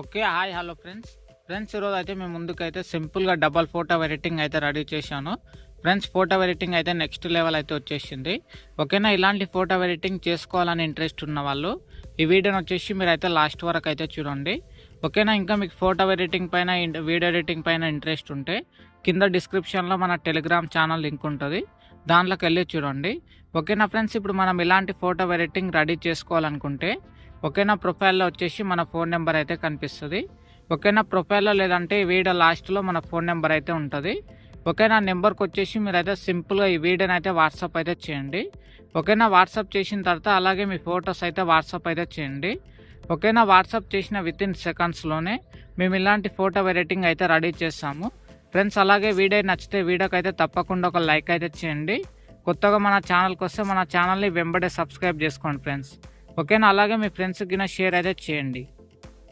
Okay. Hi. Hello friends. ఈరోజైతే మీ ముందుకైతే సింపుల్‌గా డబల్ ఫోటో ఎడిటింగ్ అయితే రెడీ చేశాను. ఫోటో ఎడిటింగ్ అయితే నెక్స్ట్ లెవెల్ అయితే వచ్చేసింది. ఓకేనా. ఇలాంటి ఫోటో ఎడిటింగ్ చేసుకోవాలని ఇంట్రెస్ట్ ఉన్న వాళ్ళు ఈ వీడియోని వచ్చేసి మీరైతే లాస్ట్ వరకు అయితే చూడండి. ఓకేనా. ఇంకా మీకు ఫోటో ఎడిటింగ్ పైన వీడియో ఎడిటింగ్ పైన ఇంట్రెస్ట్ ఉంటే కింద డిస్క్రిప్షన్‌లో మన టెలిగ్రామ్ ఛానల్ లింక్ ఉంటుంది. దాంట్లోకి వెళ్ళి చూడండి. ఓకేనా ఫ్రెండ్స్. ఇప్పుడు మనం ఇలాంటి ఫోటో ఎడిటింగ్ రెడీ చేసుకోవాలనుకుంటే ఓకేనా, ప్రొఫైల్లో వచ్చేసి మన ఫోన్ నెంబర్ అయితే కనిపిస్తుంది. ఓకేనా, ప్రొఫైల్లో లేదంటే వీడియో లాస్ట్లో మన ఫోన్ నెంబర్ అయితే ఉంటుంది. ఓకేనా, నెంబర్కి వచ్చేసి మీరైతే సింపుల్గా ఈ వీడియోని అయితే వాట్సాప్ అయితే చేయండి. ఓకేనా, వాట్సాప్ చేసిన తర్వాత అలాగే మీ ఫొటోస్ అయితే వాట్సాప్ అయితే చేయండి. ఓకేనా, వాట్సాప్ చేసిన వితిన్ సెకండ్స్లోనే మేము ఇలాంటి ఫోటో ఎడిటింగ్ అయితే రెడీ చేస్తాము ఫ్రెండ్స్. అలాగే వీడియో నచ్చితే వీడియోకి అయితే తప్పకుండా ఒక లైక్ అయితే చేయండి. కొత్తగా మన ఛానల్కి వస్తే మన ఛానల్ని వెంబడే సబ్స్క్రైబ్ చేసుకోండి ఫ్రెండ్స్. ఓకేనా, అలాగే మీ ఫ్రెండ్స్కి షేర్ అయితే చేయండి.